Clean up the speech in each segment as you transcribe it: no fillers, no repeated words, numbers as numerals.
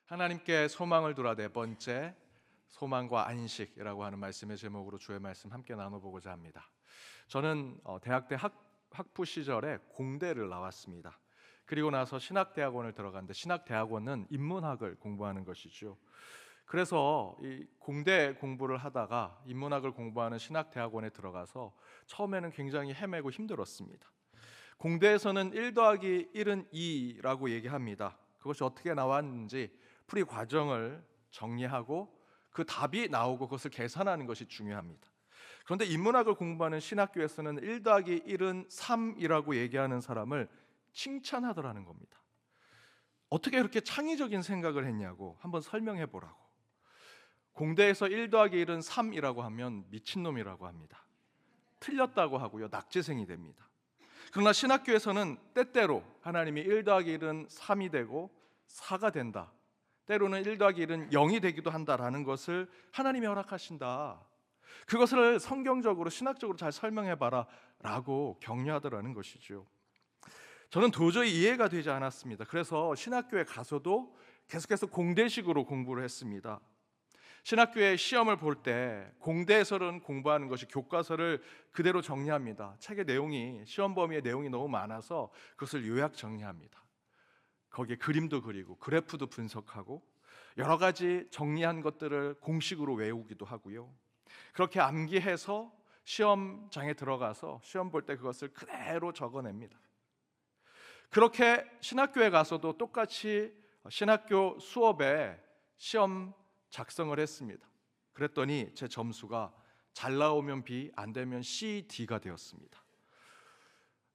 하나님께 소망을 두라 네 번째, 소망과 안식이라고 하는 말씀의 제목으로 주의 말씀 함께 나눠보고자 합니다. 저는 대학 때 학부 시절에 공대를 나왔습니다. 그리고 나서 신학대학원을 들어갔는데, 신학대학원은 인문학을 공부하는 것이죠. 그래서 이 공대 공부를 하다가 인문학을 공부하는 신학대학원에 들어가서 처음에는 굉장히 헤매고 힘들었습니다. 공대에서는 1 더하기 1은 2라고 얘기합니다. 그것이 어떻게 나왔는지 풀이 과정을 정리하고 그 답이 나오고 그것을 계산하는 것이 중요합니다. 그런데 인문학을 공부하는 신학교에서는 1 더하기 1은 3이라고 얘기하는 사람을 칭찬하더라는 겁니다. 어떻게 그렇게 창의적인 생각을 했냐고 한번 설명해 보라고. 공대에서 1 더하기 1은 3이라고 하면 미친놈이라고 합니다. 틀렸다고 하고요, 낙제생이 됩니다. 그러나 신학교에서는 때때로 하나님이 1 더하기 1은 3이 되고 4가 된다, 때로는 1 더하기 1은 0이 되기도 한다라는 것을 하나님이 허락하신다, 그것을 성경적으로 신학적으로 잘 설명해봐라 라고 격려하더라는 것이죠. 저는 도저히 이해가 되지 않았습니다. 그래서 신학교에 가서도 계속해서 공대식으로 공부를 했습니다. 신학교에 시험을 볼 때 공대에서는 공부하는 것이 교과서를 그대로 정리합니다. 책의 내용이, 시험 범위의 내용이 너무 많아서 그것을 요약 정리합니다. 거기에 그림도 그리고 그래프도 분석하고 여러 가지 정리한 것들을 공식으로 외우기도 하고요. 그렇게 암기해서 시험장에 들어가서 시험 볼 때 그것을 그대로 적어냅니다. 그렇게 신학교에 가서도 똑같이 신학교 수업에 시험 작성을 했습니다. 그랬더니 제 점수가 잘 나오면 B, 안 되면 C, D가 되었습니다.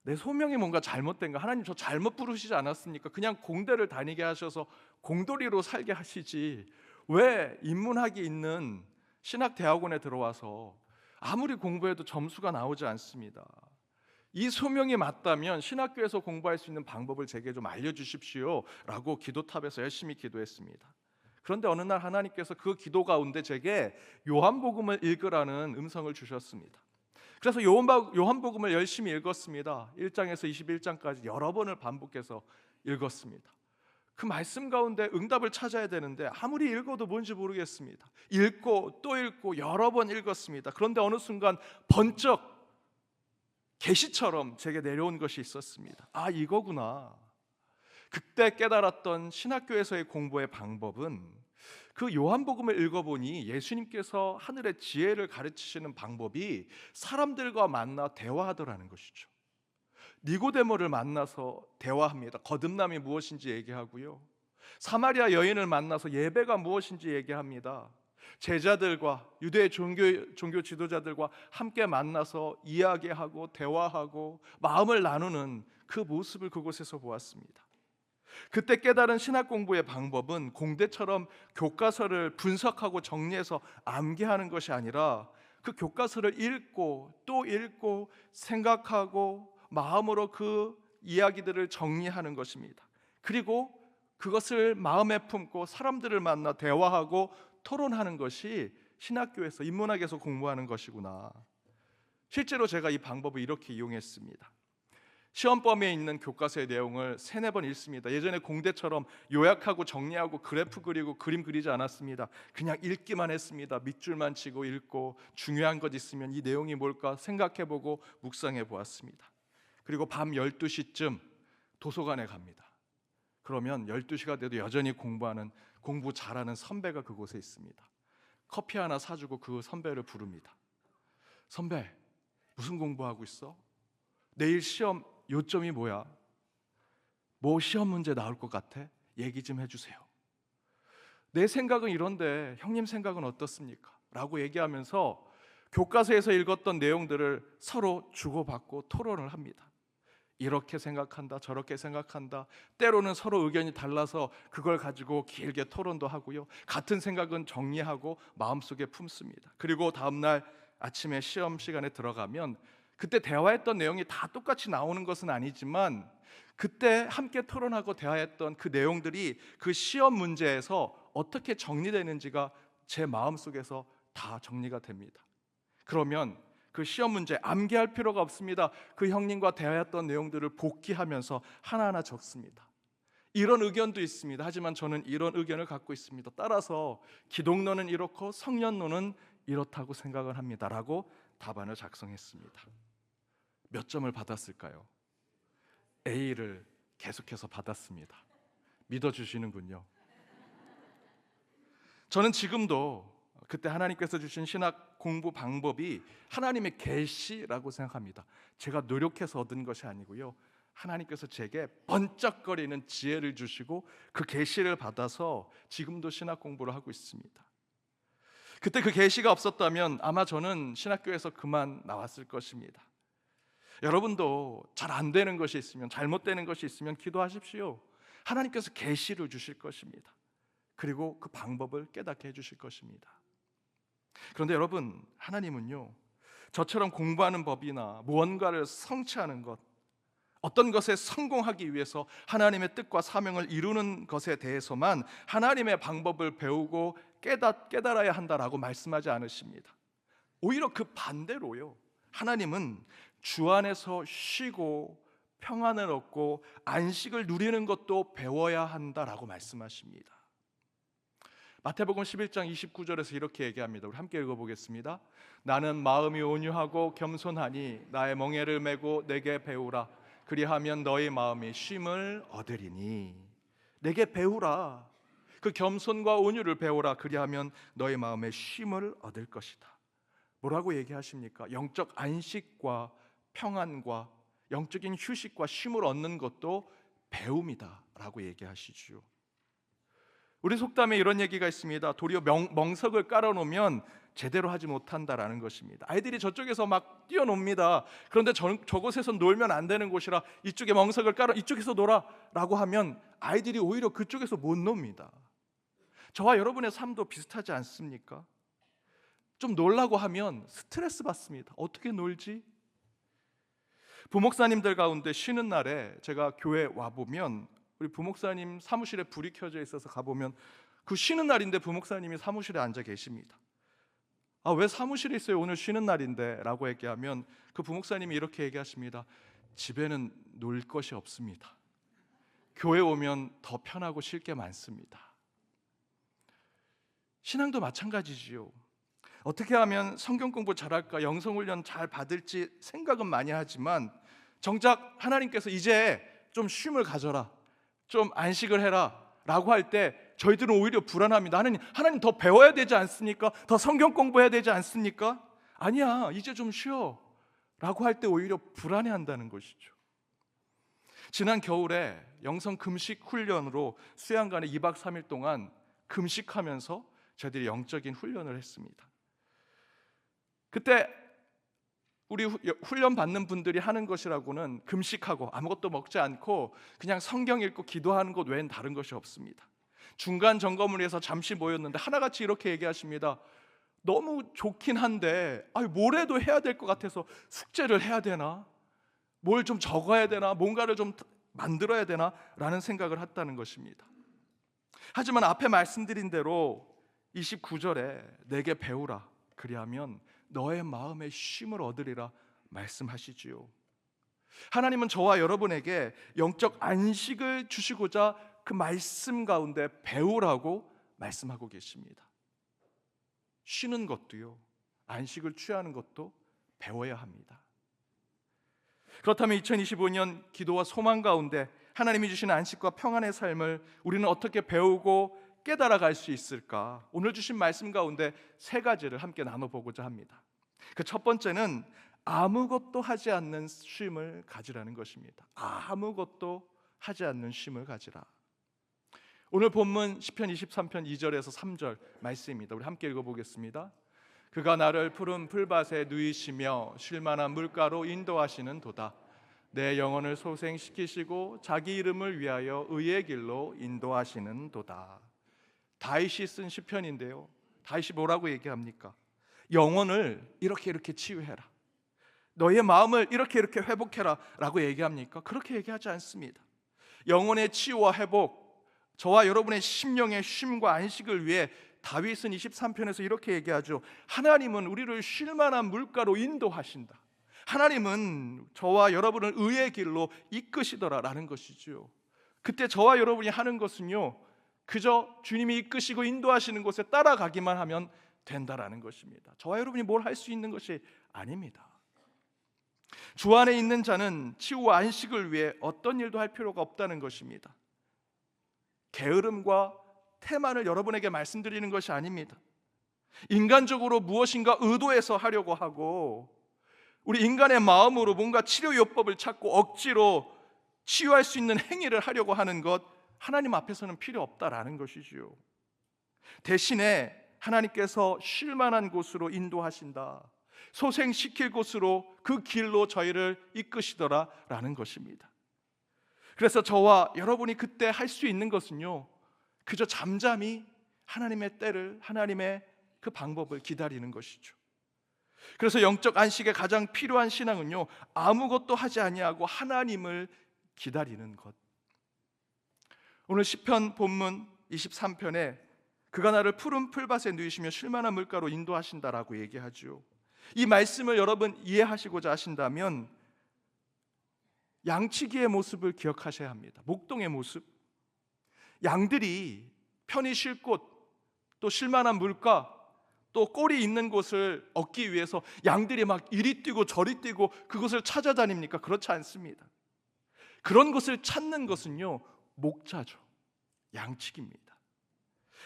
내 소명이 뭔가 잘못된가? 하나님, 저 잘못 부르시지 않았습니까? 그냥 공대를 다니게 하셔서 공돌이로 살게 하시지 왜 인문학이 있는 신학대학원에 들어와서 아무리 공부해도 점수가 나오지 않습니다. 이 소명이 맞다면 신학교에서 공부할 수 있는 방법을 제게 좀 알려주십시오 라고 기도탑에서 열심히 기도했습니다. 그런데 어느 날 하나님께서 그 기도 가운데 제게 요한복음을 읽으라는 음성을 주셨습니다. 그래서 요한복음을 열심히 읽었습니다. 1장에서 21장까지 여러 번을 반복해서 읽었습니다. 그 말씀 가운데 응답을 찾아야 되는데 아무리 읽어도 뭔지 모르겠습니다. 읽고 또 읽고 여러 번 읽었습니다. 그런데 어느 순간 번쩍 계시처럼 제게 내려온 것이 있었습니다. 아, 이거구나. 그때 깨달았던 신학교에서의 공부의 방법은 그 요한복음을 읽어보니 예수님께서 하늘의 지혜를 가르치시는 방법이 사람들과 만나 대화하더라는 것이죠. 니고데모를 만나서 대화합니다. 거듭남이 무엇인지 얘기하고요, 사마리아 여인을 만나서 예배가 무엇인지 얘기합니다. 제자들과 유대 종교 지도자들과 함께 만나서 이야기하고 대화하고 마음을 나누는 그 모습을 그곳에서 보았습니다. 그때 깨달은 신학 공부의 방법은 공대처럼 교과서를 분석하고 정리해서 암기하는 것이 아니라 그 교과서를 읽고 또 읽고 생각하고 마음으로 그 이야기들을 정리하는 것입니다. 그리고 그것을 마음에 품고 사람들을 만나 대화하고 토론하는 것이 신학교에서, 인문학에서 공부하는 것이구나. 실제로 제가 이 방법을 이렇게 이용했습니다. 시험 범위에 있는 교과서의 내용을 3-4번 읽습니다. 예전에 공대처럼 요약하고 정리하고 그래프 그리고 그림 그리지 않았습니다. 그냥 읽기만 했습니다. 밑줄만 치고 읽고 중요한 것 있으면 이 내용이 뭘까 생각해보고 묵상해 보았습니다. 그리고 밤 12시쯤 도서관에 갑니다. 그러면 12시가 돼도 여전히 공부 잘하는 선배가 그곳에 있습니다. 커피 하나 사주고 그 선배를 부릅니다. 선배, 무슨 공부하고 있어? 내일 시험 요점이 뭐야? 뭐 시험 문제 나올 것 같아? 얘기 좀 해주세요. 내 생각은 이런데 형님 생각은 어떻습니까? 라고 얘기하면서 교과서에서 읽었던 내용들을 서로 주고받고 토론을 합니다. 이렇게 생각한다, 저렇게 생각한다. 때로는 서로 의견이 달라서 그걸 가지고 길게 토론도 하고요, 같은 생각은 정리하고 마음속에 품습니다. 그리고 다음날 아침에 시험 시간에 들어가면 그때 대화했던 내용이 다 똑같이 나오는 것은 아니지만 그때 함께 토론하고 대화했던 그 내용들이 그 시험 문제에서 어떻게 정리되는지가 제 마음속에서 다 정리가 됩니다. 그러면 그 시험 문제 암기할 필요가 없습니다. 그 형님과 대화했던 내용들을 복기하면서 하나하나 적습니다. 이런 의견도 있습니다. 하지만 저는 이런 의견을 갖고 있습니다. 따라서 기독론은 이렇고 성년론은 이렇다고 생각을 합니다 라고 답안을 작성했습니다. 몇 점을 받았을까요? A를 계속해서 받았습니다. 믿어주시는군요. 저는 지금도 그때 하나님께서 주신 신학 공부 방법이 하나님의 계시라고 생각합니다. 제가 노력해서 얻은 것이 아니고요, 하나님께서 제게 번쩍거리는 지혜를 주시고 그 계시를 받아서 지금도 신학 공부를 하고 있습니다. 그때 그 계시가 없었다면 아마 저는 신학교에서 그만 나왔을 것입니다. 여러분도 잘 안 되는 것이 있으면, 잘못되는 것이 있으면 기도하십시오. 하나님께서 계시를 주실 것입니다. 그리고 그 방법을 깨닫게 해주실 것입니다. 그런데 여러분, 하나님은요, 저처럼 공부하는 법이나 무언가를 성취하는 것, 어떤 것에 성공하기 위해서 하나님의 뜻과 사명을 이루는 것에 대해서만 하나님의 방법을 배우고 깨달아야 한다라고 말씀하지 않으십니다. 오히려 그 반대로요, 하나님은 주 안에서 쉬고 평안을 얻고 안식을 누리는 것도 배워야 한다라고 말씀하십니다. 마태복음 11장 29절에서 이렇게 얘기합니다. 우리 함께 읽어보겠습니다. 나는 마음이 온유하고 겸손하니 나의 멍에를 메고 내게 배우라. 그리하면 너희 마음이 쉼을 얻으리니. 내게 배우라. 그 겸손과 온유를 배우라. 그리하면 너희 마음에 쉼을 얻을 것이다. 뭐라고 얘기하십니까? 영적 안식과 평안과 영적인 휴식과 쉼을 얻는 것도 배움이다 라고 얘기하시죠. 우리 속담에 이런 얘기가 있습니다. 도리어 멍석을 깔아놓으면 제대로 하지 못한다라는 것입니다. 아이들이 저쪽에서 막 뛰어놉니다. 그런데 저곳에서 놀면 안 되는 곳이라 이쪽에 멍석을 깔아 이쪽에서 놀아 라고 하면 아이들이 오히려 그쪽에서 못 놉니다. 저와 여러분의 삶도 비슷하지 않습니까? 좀 놀라고 하면 스트레스 받습니다. 어떻게 놀지? 부목사님들 가운데 쉬는 날에 제가 교회 와보면 우리 부목사님 사무실에 불이 켜져 있어서 가보면 그 쉬는 날인데 부목사님이 사무실에 앉아 계십니다. 왜 사무실에 있어요? 오늘 쉬는 날인데 라고 얘기하면 그 부목사님이 이렇게 얘기하십니다. 집에는 놀 것이 없습니다. 교회 오면 더 편하고 쉴 게 많습니다. 신앙도 마찬가지지요. 어떻게 하면 성경 공부 잘할까, 영성훈련 잘 받을지 생각은 많이 하지만 정작 하나님께서 이제 좀 쉼을 가져라, 좀 안식을 해라 라고 할 때 저희들은 오히려 불안합니다. 하나님 더 배워야 되지 않습니까? 더 성경 공부해야 되지 않습니까? 아니야, 이제 좀 쉬어 라고 할 때 오히려 불안해한다는 것이죠. 지난 겨울에 영성 금식 훈련으로 수양관에 2박 3일 동안 금식하면서 저희들이 영적인 훈련을 했습니다. 그때 우리 훈련 받는 분들이 하는 것이라고는 금식하고 아무것도 먹지 않고 그냥 성경 읽고 기도하는 것 외엔 다른 것이 없습니다. 중간 점검을 위해서 잠시 모였는데 하나같이 이렇게 얘기하십니다. 너무 좋긴 한데 뭐래도 해야 될 것 같아서 숙제를 해야 되나? 뭘 좀 적어야 되나? 뭔가를 좀 만들어야 되나? 라는 생각을 했다는 것입니다. 하지만 앞에 말씀드린 대로 29절에 내게 배우라. 그리하면 너의 마음에 쉼을 얻으리라 말씀하시지요. 하나님은 저와 여러분에게 영적 안식을 주시고자 그 말씀 가운데 배우라고 말씀하고 계십니다. 쉬는 것도요, 안식을 취하는 것도 배워야 합니다. 그렇다면 2025년 기도와 소망 가운데 하나님이 주신 안식과 평안의 삶을 우리는 어떻게 배우고 깨달아 갈 수 있을까? 오늘 주신 말씀 가운데 3가지를 함께 나눠보고자 합니다. 그 첫 번째는 아무것도 하지 않는 쉼을 가지라는 것입니다. 아무것도 하지 않는 쉼을 가지라. 오늘 본문 시편 23편 2절에서 3절 말씀입니다. 우리 함께 읽어보겠습니다. 그가 나를 푸른 풀밭에 누이시며 쉴만한 물가로 인도하시는 도다. 내 영혼을 소생시키시고 자기 이름을 위하여 의의 길로 인도하시는 도다. 다윗이 쓴 시편인데요, 다윗이 뭐라고 얘기합니까? 영혼을 이렇게 치유해라, 너의 마음을 이렇게 회복해라 라고 얘기합니까? 그렇게 얘기하지 않습니다. 영혼의 치유와 회복, 저와 여러분의 심령의 쉼과 안식을 위해 다윗은 23편에서 이렇게 얘기하죠. 하나님은 우리를 쉴만한 물가로 인도하신다. 하나님은 저와 여러분을 의의 길로 이끄시더라 라는 것이죠. 그때 저와 여러분이 하는 것은요, 그저 주님이 이끄시고 인도하시는 곳에 따라가기만 하면 된다라는 것입니다. 저와 여러분이 뭘 할 수 있는 것이 아닙니다. 주 안에 있는 자는 치유와 안식을 위해 어떤 일도 할 필요가 없다는 것입니다. 게으름과 태만을 여러분에게 말씀드리는 것이 아닙니다. 인간적으로 무엇인가 의도해서 하려고 하고 우리 인간의 마음으로 뭔가 치료요법을 찾고 억지로 치유할 수 있는 행위를 하려고 하는 것, 하나님 앞에서는 필요 없다라는 것이지요. 대신에 하나님께서 쉴 만한 곳으로 인도하신다, 소생시킬 곳으로, 그 길로 저희를 이끄시더라라는 것입니다. 그래서 저와 여러분이 그때 할 수 있는 것은요, 그저 잠잠히 하나님의 때를, 하나님의 그 방법을 기다리는 것이죠. 그래서 영적 안식에 가장 필요한 신앙은요, 아무것도 하지 아니하고 하나님을 기다리는 것. 오늘 시편 본문 23편에 그가 나를 푸른 풀밭에 누이시며 쉴만한 물가로 인도하신다라고 얘기하죠. 이 말씀을 여러분 이해하시고자 하신다면 양치기의 모습을 기억하셔야 합니다. 목동의 모습. 양들이 편히 쉴 곳, 또 쉴만한 물가, 또 꼴이 있는 곳을 얻기 위해서 양들이 막 이리 뛰고 저리 뛰고 그곳을 찾아다닙니까? 그렇지 않습니다. 그런 것을 찾는 것은요, 목자죠. 양치기입니다.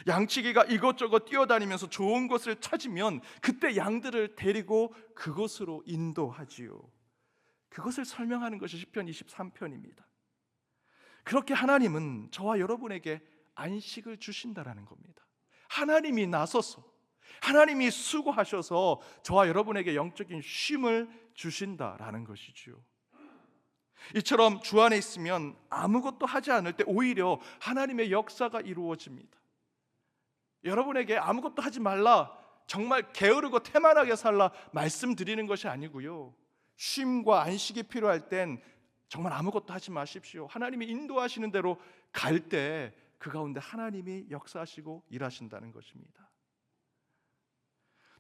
양치기가 이것저것 뛰어다니면서 좋은 곳을 찾으면 그때 양들을 데리고 그곳으로 인도하지요. 그것을 설명하는 것이 시편 23편입니다. 그렇게 하나님은 저와 여러분에게 안식을 주신다라는 겁니다. 하나님이 나서서, 하나님이 수고하셔서 저와 여러분에게 영적인 쉼을 주신다라는 것이지요. 이처럼 주 안에 있으면 아무것도 하지 않을 때 오히려 하나님의 역사가 이루어집니다. 여러분에게 아무것도 하지 말라, 정말 게으르고 태만하게 살라 말씀드리는 것이 아니고요, 쉼과 안식이 필요할 땐 정말 아무것도 하지 마십시오. 하나님이 인도하시는 대로 갈 때 그 가운데 하나님이 역사하시고 일하신다는 것입니다.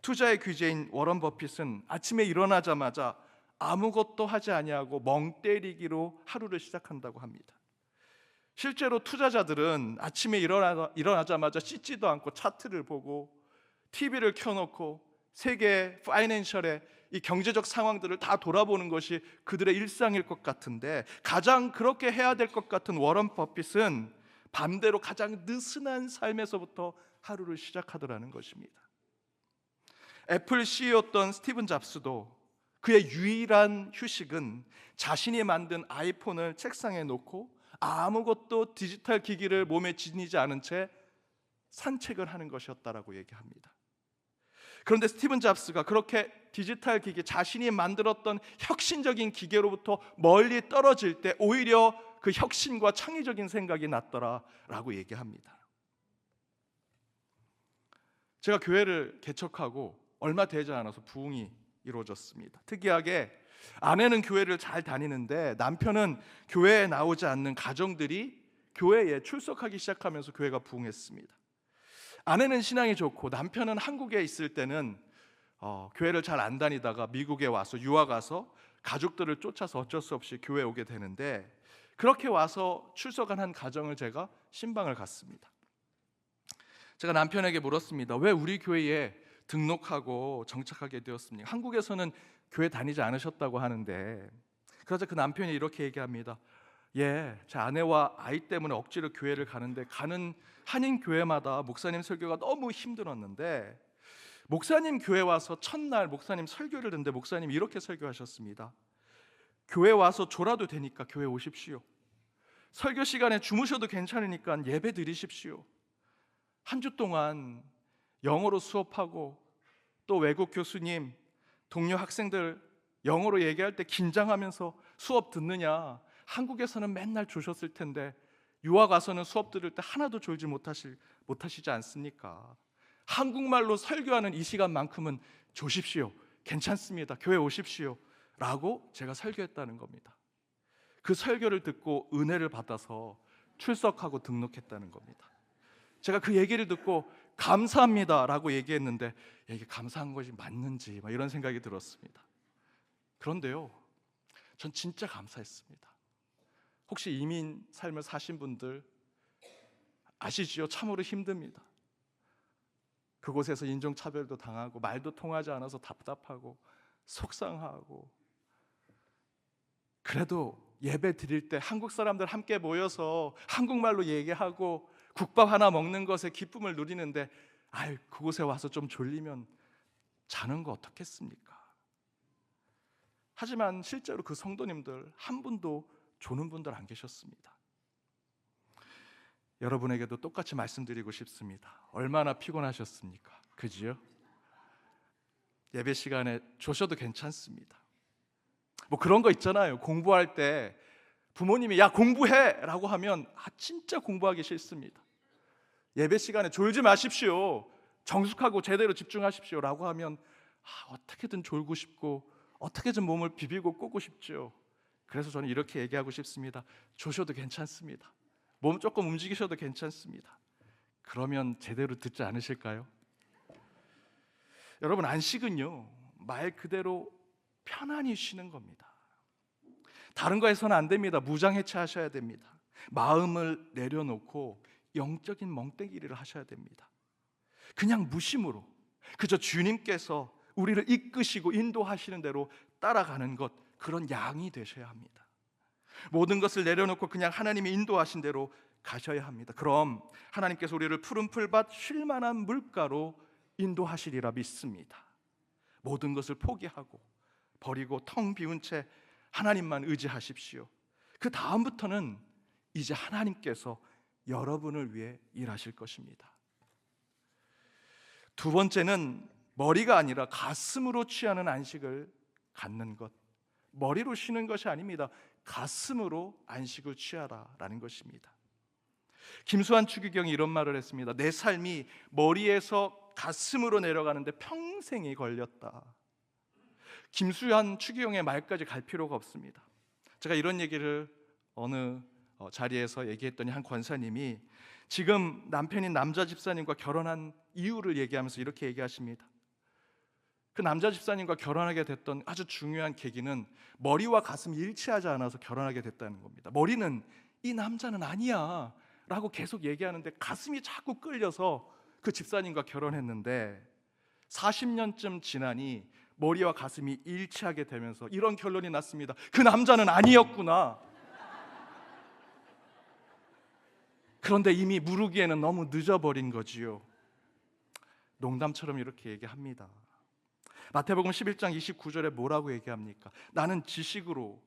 투자의 귀재인 워런 버핏은 아침에 일어나자마자 아무것도 하지 아니하고 멍 때리기로 하루를 시작한다고 합니다. 실제로 투자자들은 아침에 일어나자마자 씻지도 않고 차트를 보고 TV를 켜놓고 세계 파이낸셜의 이 경제적 상황들을 다 돌아보는 것이 그들의 일상일 것 같은데, 가장 그렇게 해야 될 것 같은 워런 버핏은 반대로 가장 느슨한 삶에서부터 하루를 시작하더라는 것입니다. 애플 CEO였던 스티븐 잡스도 그의 유일한 휴식은 자신이 만든 아이폰을 책상에 놓고 아무것도 디지털 기기를 몸에 지니지 않은 채 산책을 하는 것이었다라고 얘기합니다. 그런데 스티븐 잡스가 그렇게 디지털 기기, 자신이 만들었던 혁신적인 기계로부터 멀리 떨어질 때 오히려 그 혁신과 창의적인 생각이 났더라라고 얘기합니다. 제가 교회를 개척하고 얼마 되지 않아서 부흥이 이루어졌습니다. 특이하게 아내는 교회를 잘 다니는데 남편은 교회에 나오지 않는 가정들이 교회에 출석하기 시작하면서 교회가 부흥했습니다. 아내는 신앙이 좋고 남편은 한국에 있을 때는 교회를 잘 안 다니다가 미국에 와서 유학 와서 가족들을 쫓아서 어쩔 수 없이 교회에 오게 되는데, 그렇게 와서 출석한 한 가정을 제가 신방을 갔습니다. 제가 남편에게 물었습니다. 왜 우리 교회에 등록하고 정착하게 되었습니까? 한국에서는 교회 다니지 않으셨다고 하는데, 그러자 그 남편이 이렇게 얘기합니다. 예, 제 아내와 아이 때문에 억지로 교회를 가는데 가는 한인 교회마다 목사님 설교가 너무 힘들었는데, 목사님 교회 와서 첫날 목사님 설교를 듣는데 목사님이 이렇게 설교하셨습니다. 교회 와서 졸아도 되니까 교회 오십시오. 설교 시간에 주무셔도 괜찮으니까 예배 드리십시오. 한 주 동안 영어로 수업하고 또 외국 교수님, 동료 학생들 영어로 얘기할 때 긴장하면서 수업 듣느냐, 한국에서는 맨날 조셨을 텐데 유학 와서는 수업 들을 때 하나도 졸지 못하시지 않습니까? 한국말로 설교하는 이 시간만큼은 조십시오. 괜찮습니다. 교회 오십시오. 라고 제가 설교했다는 겁니다. 그 설교를 듣고 은혜를 받아서 출석하고 등록했다는 겁니다. 제가 그 얘기를 듣고 감사합니다 라고 얘기했는데, 이게 감사한 것이 맞는지 이런 생각이 들었습니다. 그런데요, 전 진짜 감사했습니다. 혹시 이민 삶을 사신 분들 아시지요? 참으로 힘듭니다. 그곳에서 인종차별도 당하고 말도 통하지 않아서 답답하고 속상하고, 그래도 예배 드릴 때 한국 사람들 함께 모여서 한국말로 얘기하고 국밥 하나 먹는 것에 기쁨을 누리는데, 그곳에 와서 좀 졸리면 자는 거 어떻겠습니까? 하지만 실제로 그 성도님들 한 분도 조는 분들 안 계셨습니다. 여러분에게도 똑같이 말씀드리고 싶습니다. 얼마나 피곤하셨습니까? 그지요? 예배 시간에 조셔도 괜찮습니다. 뭐 그런 거 있잖아요. 공부할 때 부모님이 야 공부해! 라고 하면 진짜 공부하기 싫습니다. 예배 시간에 졸지 마십시오, 정숙하고 제대로 집중하십시오 라고 하면 어떻게든 졸고 싶고 어떻게든 몸을 비비고 꼬고 싶죠. 그래서 저는 이렇게 얘기하고 싶습니다. 조셔도 괜찮습니다. 몸 조금 움직이셔도 괜찮습니다. 그러면 제대로 듣지 않으실까요? 여러분, 안식은요 말 그대로 편안히 쉬는 겁니다. 다른 거 해서는 안 됩니다. 무장해체하셔야 됩니다. 마음을 내려놓고 영적인 멍때기를 하셔야 됩니다. 그냥 무심으로 그저 주님께서 우리를 이끄시고 인도하시는 대로 따라가는 것, 그런 양이 되셔야 합니다. 모든 것을 내려놓고 그냥 하나님이 인도하신 대로 가셔야 합니다. 그럼 하나님께서 우리를 푸른 풀밭 쉴 만한 물가로 인도하시리라 믿습니다. 모든 것을 포기하고 버리고 텅 비운 채 하나님만 의지하십시오. 그 다음부터는 이제 하나님께서 여러분을 위해 일하실 것입니다. 두 번째는 머리가 아니라 가슴으로 취하는 안식을 갖는 것. 머리로 쉬는 것이 아닙니다. 가슴으로 안식을 취하라라는 것입니다. 김수환 추기경이 이런 말을 했습니다. 내 삶이 머리에서 가슴으로 내려가는데 평생이 걸렸다. 김수환 추기경의 말까지 갈 필요가 없습니다. 제가 이런 얘기를 어느 자리에서 얘기했더니 한 권사님이 지금 남편인 남자 집사님과 결혼한 이유를 얘기하면서 이렇게 얘기하십니다. 그 남자 집사님과 결혼하게 됐던 아주 중요한 계기는 머리와 가슴이 일치하지 않아서 결혼하게 됐다는 겁니다. 머리는 이 남자는 아니야 라고 계속 얘기하는데 가슴이 자꾸 끌려서 그 집사님과 결혼했는데 40년쯤 지나니 머리와 가슴이 일치하게 되면서 이런 결론이 났습니다. 그 남자는 아니었구나. 그런데 이미 무르기에는 너무 늦어버린 거지요. 농담처럼 이렇게 얘기합니다. 마태복음 11장 29절에 뭐라고 얘기합니까? 나는 지식으로,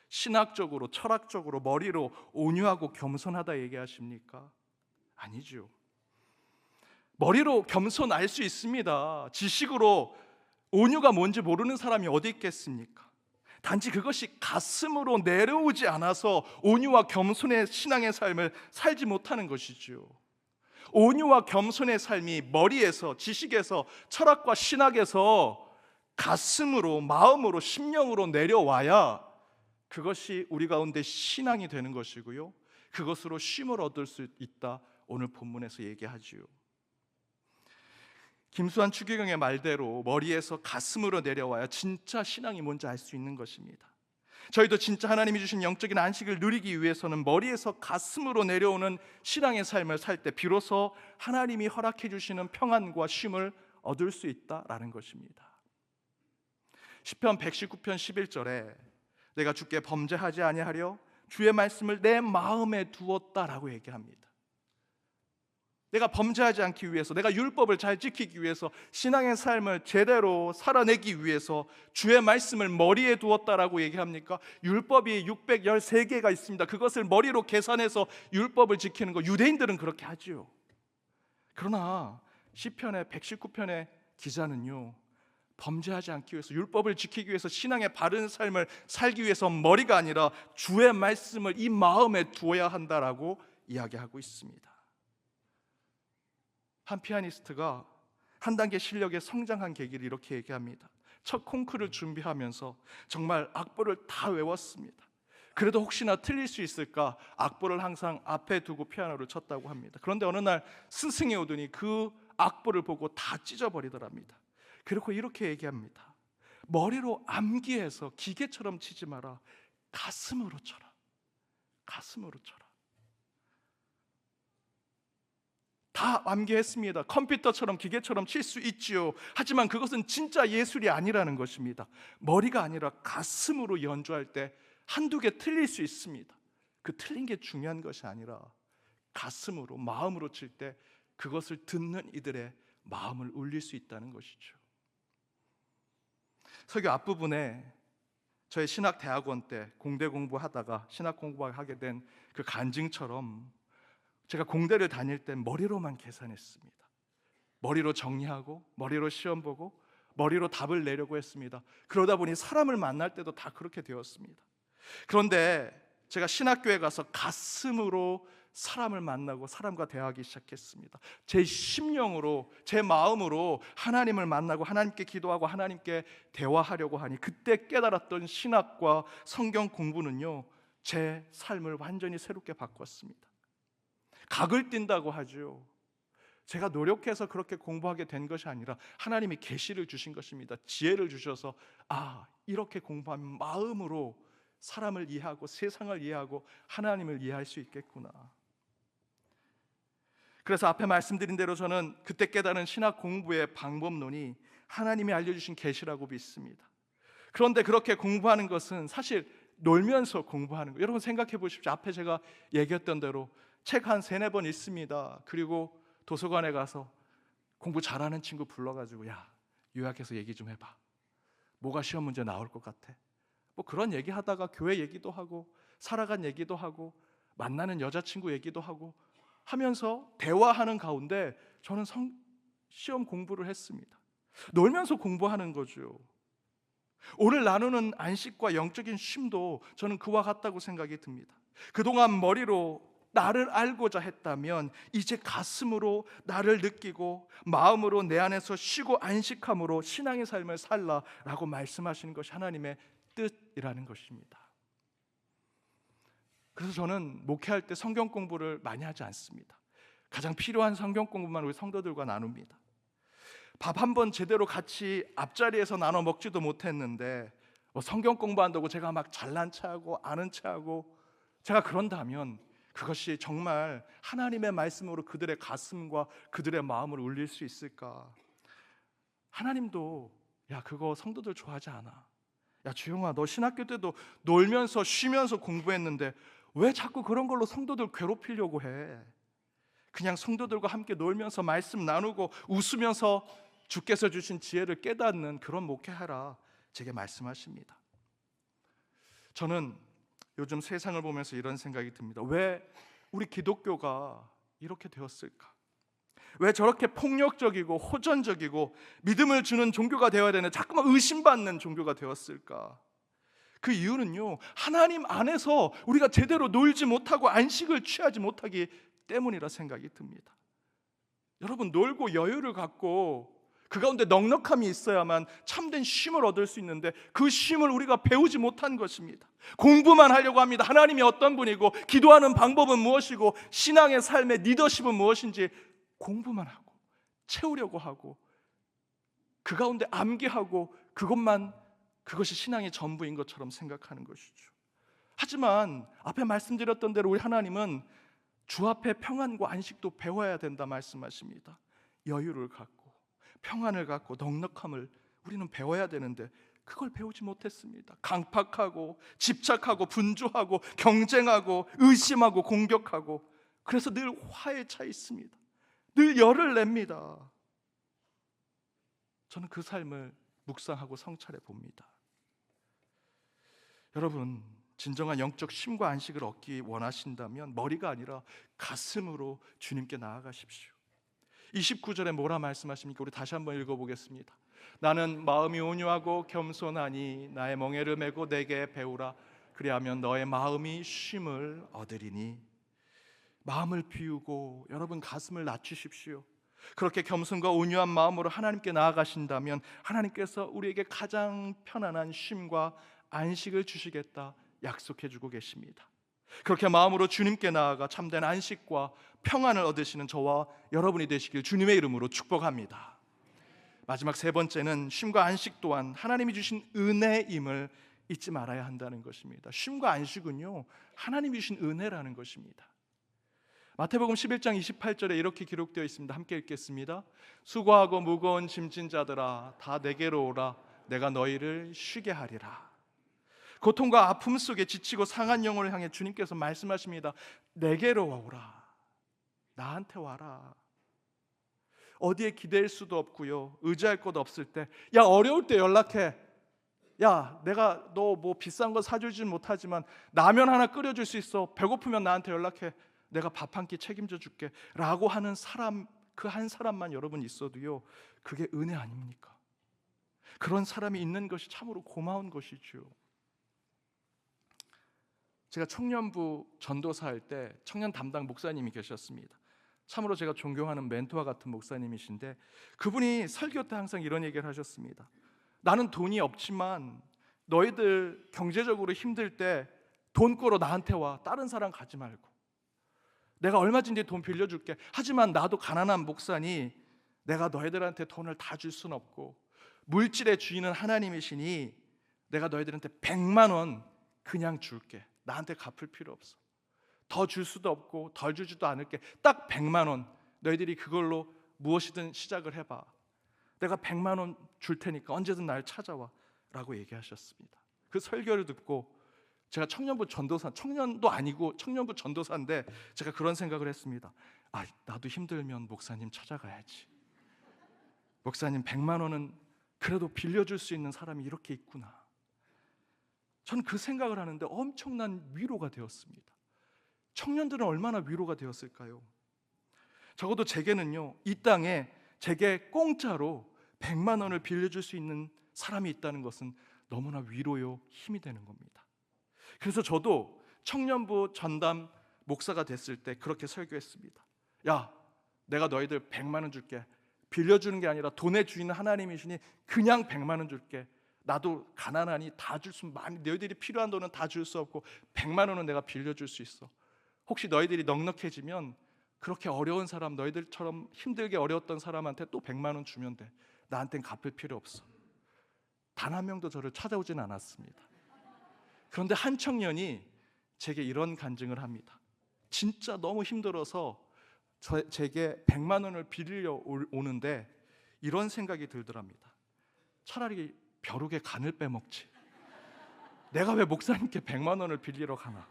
신학적으로, 철학적으로, 머리로 온유하고 겸손하다 얘기하십니까? 아니죠. 머리로 겸손 알 수 있습니다. 지식으로 온유가 뭔지 모르는 사람이 어디 있겠습니까? 단지 그것이 가슴으로 내려오지 않아서 온유와 겸손의 신앙의 삶을 살지 못하는 것이죠. 온유와 겸손의 삶이 머리에서, 지식에서, 철학과 신학에서 가슴으로, 마음으로, 심령으로 내려와야 그것이 우리 가운데 신앙이 되는 것이고요, 그것으로 쉼을 얻을 수 있다. 오늘 본문에서 얘기하지요. 김수환 추기경의 말대로 머리에서 가슴으로 내려와야 진짜 신앙이 뭔지 알 수 있는 것입니다. 저희도 진짜 하나님이 주신 영적인 안식을 누리기 위해서는 머리에서 가슴으로 내려오는 신앙의 삶을 살 때 비로소 하나님이 허락해 주시는 평안과 쉼을 얻을 수 있다라는 것입니다. 시편 119편 11절에 내가 주께 범죄하지 아니하려 주의 말씀을 내 마음에 두었다라고 얘기합니다. 내가 범죄하지 않기 위해서, 내가 율법을 잘 지키기 위해서, 신앙의 삶을 제대로 살아내기 위해서 주의 말씀을 머리에 두었다라고 얘기합니까? 율법이 613개가 있습니다. 그것을 머리로 계산해서 율법을 지키는 거, 유대인들은 그렇게 하지요. 그러나 시편의 119편의 기자는요, 범죄하지 않기 위해서, 율법을 지키기 위해서, 신앙의 바른 삶을 살기 위해서 머리가 아니라 주의 말씀을 이 마음에 두어야 한다라고 이야기하고 있습니다. 한 피아니스트가 한 단계 실력에 성장한 계기를 이렇게 얘기합니다. 첫 콩쿠르를 준비하면서 정말 악보를 다 외웠습니다. 그래도 혹시나 틀릴 수 있을까 악보를 항상 앞에 두고 피아노를 쳤다고 합니다. 그런데 어느 날 스승이 오더니 그 악보를 보고 다 찢어버리더랍니다. 그리고 이렇게 얘기합니다. 머리로 암기해서 기계처럼 치지 마라. 가슴으로 쳐라. 가슴으로 쳐라. 다 암기했습니다. 컴퓨터처럼 기계처럼 칠 수 있지요. 하지만 그것은 진짜 예술이 아니라는 것입니다. 머리가 아니라 가슴으로 연주할 때 한두 개 틀릴 수 있습니다. 그 틀린 게 중요한 것이 아니라 가슴으로, 마음으로 칠 때 그것을 듣는 이들의 마음을 울릴 수 있다는 것이죠. 설교 앞부분에 저의 신학대학원 때 공대 공부하다가 신학 공부하게 된 그 간증처럼 제가 공대를 다닐 때 머리로만 계산했습니다. 머리로 정리하고 머리로 시험 보고 머리로 답을 내려고 했습니다. 그러다 보니 사람을 만날 때도 다 그렇게 되었습니다. 그런데 제가 신학교에 가서 가슴으로 사람을 만나고 사람과 대화하기 시작했습니다. 제 심령으로, 제 마음으로 하나님을 만나고 하나님께 기도하고 하나님께 대화하려고 하니 그때 깨달았던 신학과 성경 공부는요, 제 삶을 완전히 새롭게 바꿨습니다. 각을 띈다고 하죠. 제가 노력해서 그렇게 공부하게 된 것이 아니라 하나님이 계시를 주신 것입니다. 지혜를 주셔서 이렇게 공부하면 마음으로 사람을 이해하고 세상을 이해하고 하나님을 이해할 수 있겠구나. 그래서 앞에 말씀드린 대로 저는 그때 깨달은 신학 공부의 방법론이 하나님이 알려주신 계시라고 믿습니다. 그런데 그렇게 공부하는 것은 사실 놀면서 공부하는 거예요. 여러분 생각해 보십시오. 앞에 제가 얘기했던 대로 책 한 3-4번 읽습니다. 그리고 도서관에 가서 공부 잘하는 친구 불러가지고 요약해서 얘기 좀 해봐. 뭐가 시험 문제 나올 것 같아? 뭐 그런 얘기하다가 교회 얘기도 하고 살아간 얘기도 하고 만나는 여자친구 얘기도 하고 하면서 대화하는 가운데 저는 시험 공부를 했습니다. 놀면서 공부하는 거죠. 오늘 나누는 안식과 영적인 쉼도 저는 그와 같다고 생각이 듭니다. 그동안 머리로 나를 알고자 했다면 이제 가슴으로 나를 느끼고 마음으로 내 안에서 쉬고 안식함으로 신앙의 삶을 살라라고 말씀하시는 것이 하나님의 뜻이라는 것입니다. 그래서 저는 목회할 때 성경 공부를 많이 하지 않습니다. 가장 필요한 성경 공부만 우리 성도들과 나눕니다. 밥 한 번 제대로 같이 앞자리에서 나눠 먹지도 못했는데 성경 공부한다고 제가 막 잘난 체하고 아는 체하고 제가 그런다면 그것이 정말 하나님의 말씀으로 그들의 가슴과 그들의 마음을 울릴 수 있을까? 하나님도 그거 성도들 좋아하지 않아. 주영아, 너 신학교 때도 놀면서 쉬면서 공부했는데 왜 자꾸 그런 걸로 성도들 괴롭히려고 해? 그냥 성도들과 함께 놀면서 말씀 나누고 웃으면서 주께서 주신 지혜를 깨닫는 그런 목회하라, 제게 말씀하십니다. 저는 요즘 세상을 보면서 이런 생각이 듭니다. 왜 우리 기독교가 이렇게 되었을까? 왜 저렇게 폭력적이고 호전적이고 믿음을 주는 종교가 되어야 되는 자꾸만 의심받는 종교가 되었을까? 그 이유는요, 하나님 안에서 우리가 제대로 놀지 못하고 안식을 취하지 못하기 때문이라 생각이 듭니다. 여러분, 놀고 여유를 갖고 그 가운데 넉넉함이 있어야만 참된 쉼을 얻을 수 있는데 그 쉼을 우리가 배우지 못한 것입니다. 공부만 하려고 합니다. 하나님이 어떤 분이고 기도하는 방법은 무엇이고 신앙의 삶의 리더십은 무엇인지 공부만 하고 채우려고 하고 그 가운데 암기하고 그것이 신앙의 전부인 것처럼 생각하는 것이죠. 하지만 앞에 말씀드렸던 대로 우리 하나님은 주 앞에 평안과 안식도 배워야 된다 말씀하십니다. 여유를 갖고 평안을 갖고 넉넉함을 우리는 배워야 되는데 그걸 배우지 못했습니다. 강팍하고 집착하고 분주하고 경쟁하고 의심하고 공격하고 그래서 늘 화에 차 있습니다. 늘 열을 냅니다. 저는 그 삶을 묵상하고 성찰해 봅니다. 여러분, 진정한 영적 쉼과 안식을 얻기 원하신다면 머리가 아니라 가슴으로 주님께 나아가십시오. 29절에 뭐라 말씀하십니까? 우리 다시 한번 읽어보겠습니다. 나는 마음이 온유하고 겸손하니 나의 멍에를 메고 내게 배우라. 그리하면 너의 마음이 쉼을 얻으리니. 마음을 비우고 여러분 가슴을 낮추십시오. 그렇게 겸손과 온유한 마음으로 하나님께 나아가신다면 하나님께서 우리에게 가장 편안한 쉼과 안식을 주시겠다 약속해 주고 계십니다. 그렇게 마음으로 주님께 나아가 참된 안식과 평안을 얻으시는 저와 여러분이 되시길 주님의 이름으로 축복합니다. 마지막 3번째는 쉼과 안식 또한 하나님이 주신 은혜임을 잊지 말아야 한다는 것입니다. 쉼과 안식은요, 하나님이 주신 은혜라는 것입니다. 마태복음 11장 28절에 이렇게 기록되어 있습니다. 함께 읽겠습니다. 수고하고 무거운 짐진 자들아 다 내게로 오라. 내가 너희를 쉬게 하리라. 고통과 아픔 속에 지치고 상한 영혼을 향해 주님께서 말씀하십니다. 내게로 오라. 나한테 와라. 어디에 기댈 수도 없고요, 의지할 곳 없을 때, 야 어려울 때 연락해. 야 내가 너 뭐 비싼 거 사주진 못하지만 라면 하나 끓여줄 수 있어. 배고프면 나한테 연락해. 내가 밥 한 끼 책임져 줄게 라고 하는 사람, 그 한 사람만 여러분 있어도요, 그게 은혜 아닙니까? 그런 사람이 있는 것이 참으로 고마운 것이죠. 제가 청년부 전도사 할 때 청년 담당 목사님이 계셨습니다. 참으로 제가 존경하는 멘토와 같은 목사님이신데, 그분이 설교 때 항상 이런 얘기를 하셨습니다. 나는 돈이 없지만 너희들 경제적으로 힘들 때 돈 꾸러 나한테 와. 다른 사람 가지 말고. 내가 얼마든지 돈 빌려줄게. 하지만 나도 가난한 목사니 내가 너희들한테 돈을 다 줄 수는 없고, 물질의 주인은 하나님이시니 내가 너희들한테 100만 원 그냥 줄게. 나한테 갚을 필요 없어. 더 줄 수도 없고 덜 주지도 않을게. 딱 100만 원. 너희들이 그걸로 무엇이든 시작을 해봐. 내가 100만 원 줄 테니까 언제든 날 찾아와 라고 얘기하셨습니다. 그 설교를 듣고 제가 청년부 전도사, 청년도 아니고 청년부 전도사인데 제가 그런 생각을 했습니다. 아, 나도 힘들면 목사님 찾아가야지. 목사님 100만 원은 그래도 빌려줄 수 있는 사람이 이렇게 있구나. 전 그 생각을 하는데 엄청난 위로가 되었습니다. 청년들은 얼마나 위로가 되었을까요? 적어도 제게는요, 이 땅에 제게 공짜로 100만 원을 빌려줄 수 있는 사람이 있다는 것은 너무나 위로요, 힘이 되는 겁니다. 그래서 저도 청년부 전담 목사가 됐을 때 그렇게 설교했습니다. 야, 내가 너희들 100만 원 줄게. 빌려주는 게 아니라 돈의 주인은 하나님이시니 그냥 100만 원 줄게. 나도 가난하니 다 줄 수, 많이 너희들이 필요한 돈은 다 줄 수 없고 100만 원은 내가 빌려줄 수 있어. 혹시 너희들이 넉넉해지면 그렇게 어려운 사람, 너희들처럼 힘들게 어려웠던 사람한테 또 100만 원 주면 돼. 나한텐 갚을 필요 없어. 단 한 명도 저를 찾아오진 않았습니다. 그런데 한 청년이 제게 이런 간증을 합니다. 진짜 너무 힘들어서 제게 100만 원을 빌리려 오는데 이런 생각이 들더랍니다. 차라리 벼룩의 간을 빼먹지. 내가 왜 목사님께 100만 원을 빌리러 가나.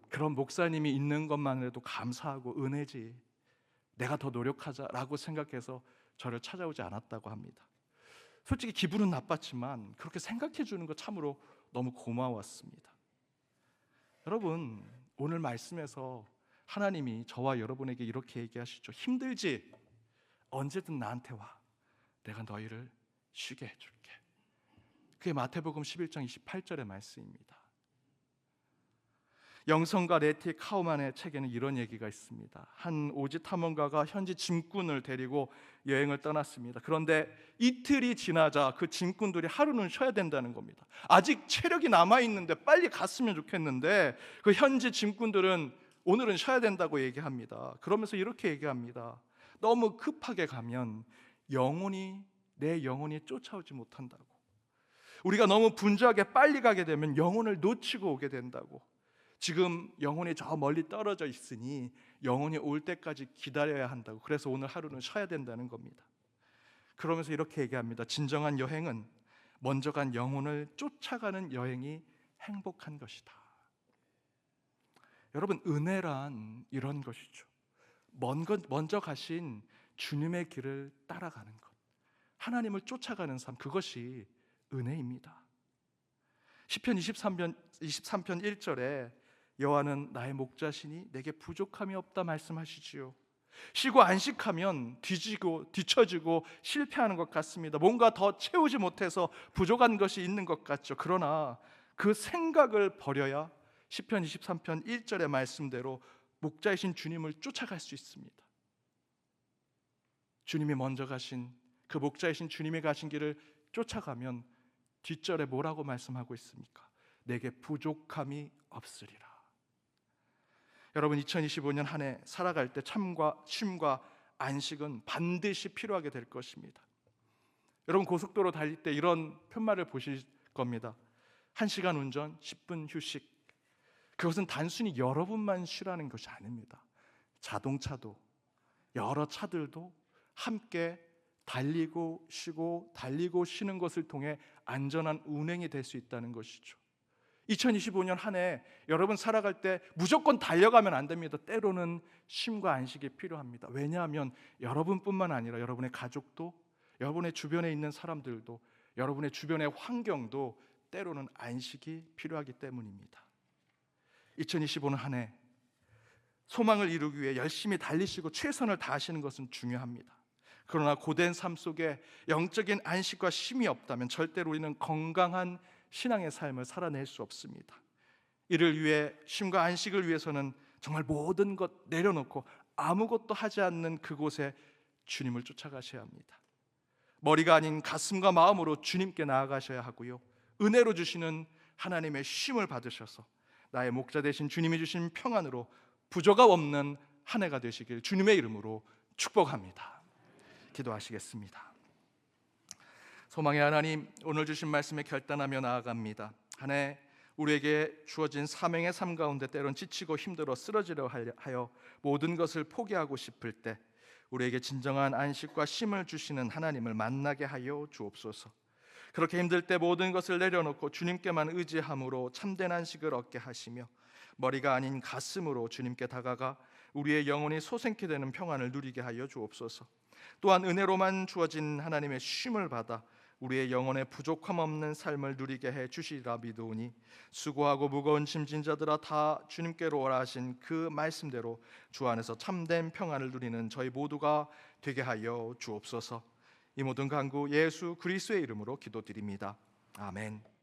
그런 목사님이 있는 것만으로도 감사하고 은혜지. 내가 더 노력하자라고 생각해서 저를 찾아오지 않았다고 합니다. 솔직히 기분은 나빴지만 그렇게 생각해 주는 거 참으로 너무 고마웠습니다. 여러분, 오늘 말씀에서 하나님이 저와 여러분에게 이렇게 얘기하시죠. 힘들지? 언제든 나한테 와. 내가 너희를 쉬게 해줄게. 그게 마태복음 11장 28절의 말씀입니다. 영성가 레티 카우만의 책에는 이런 얘기가 있습니다. 한 오지 탐험가가 현지 짐꾼을 데리고 여행을 떠났습니다. 그런데 이틀이 지나자 그 짐꾼들이 하루는 쉬어야 된다는 겁니다. 아직 체력이 남아있는데 빨리 갔으면 좋겠는데 그 현지 짐꾼들은 오늘은 쉬어야 된다고 얘기합니다. 그러면서 이렇게 얘기합니다. 너무 급하게 가면 내 영혼이 쫓아오지 못한다고. 우리가 너무 분주하게 빨리 가게 되면 영혼을 놓치고 오게 된다고. 지금 영혼이 저 멀리 떨어져 있으니 영혼이 올 때까지 기다려야 한다고. 그래서 오늘 하루는 쉬어야 된다는 겁니다. 그러면서 이렇게 얘기합니다. 진정한 여행은 먼저 간 영혼을 쫓아가는 여행이 행복한 것이다. 여러분, 은혜란 이런 것이죠. 먼저 가신 주님의 길을 따라가는 것, 하나님을 쫓아가는 삶, 그것이 은혜입니다. 시편 23편 1절에 여호와는 나의 목자시니 내게 부족함이 없다 말씀하시지요. 쉬고 안식하면 뒤처지고 실패하는 것 같습니다. 뭔가 더 채우지 못해서 부족한 것이 있는 것 같죠. 그러나 그 생각을 버려야 시편 23편 1절의 말씀대로 목자이신 주님을 쫓아갈 수 있습니다. 주님이 먼저 가신, 그 목자이신 주님이 가신 길을 쫓아가면 뒷절에 뭐라고 말씀하고 있습니까? 내게 부족함이 없으리라. 여러분, 2025년 한 해 살아갈 때 쉼과 안식은 반드시 필요하게 될 것입니다. 여러분, 고속도로 달릴 때 이런 편말을 보실 겁니다. 1시간 운전, 10분 휴식. 그것은 단순히 여러분만 쉬라는 것이 아닙니다. 자동차도, 여러 차들도 함께 달리고 쉬고 달리고 쉬는 것을 통해 안전한 운행이 될 수 있다는 것이죠. 2025년 한 해 여러분 살아갈 때 무조건 달려가면 안 됩니다. 때로는 쉼과 안식이 필요합니다. 왜냐하면 여러분뿐만 아니라 여러분의 가족도, 여러분의 주변에 있는 사람들도, 여러분의 주변의 환경도 때로는 안식이 필요하기 때문입니다. 2025년 한 해 소망을 이루기 위해 열심히 달리시고 최선을 다하시는 것은 중요합니다. 그러나 고된 삶 속에 영적인 안식과 쉼이 없다면 절대로 우리는 건강한 신앙의 삶을 살아낼 수 없습니다. 이를 위해 쉼과 안식을 위해서는 정말 모든 것 내려놓고 아무것도 하지 않는 그곳에 주님을 쫓아가셔야 합니다. 머리가 아닌 가슴과 마음으로 주님께 나아가셔야 하고요, 은혜로 주시는 하나님의 쉼을 받으셔서 나의 목자 되신 주님이 주신 평안으로 부조가 없는 한 해가 되시길 주님의 이름으로 축복합니다. 기도하시겠습니다. 소망의 하나님, 오늘 주신 말씀에 결단하며 나아갑니다. 한 해 우리에게 주어진 사명의 삶 가운데 때론 지치고 힘들어 쓰러지려 하여 모든 것을 포기하고 싶을 때 우리에게 진정한 안식과 쉼을 주시는 하나님을 만나게 하여 주옵소서. 그렇게 힘들 때 모든 것을 내려놓고 주님께만 의지함으로 참된 안식을 얻게 하시며 머리가 아닌 가슴으로 주님께 다가가 우리의 영혼이 소생케 되는 평안을 누리게 하여 주옵소서. 또한 은혜로만 주어진 하나님의 쉼을 받아 우리의 영혼에 부족함 없는 삶을 누리게 해 주시리라 믿으오니 수고하고 무거운 짐진 자들아 다 주님께로 오라 하신 그 말씀대로 주 안에서 참된 평안을 누리는 저희 모두가 되게 하여 주옵소서. 이 모든 간구 예수 그리스도의 이름으로 기도드립니다. 아멘.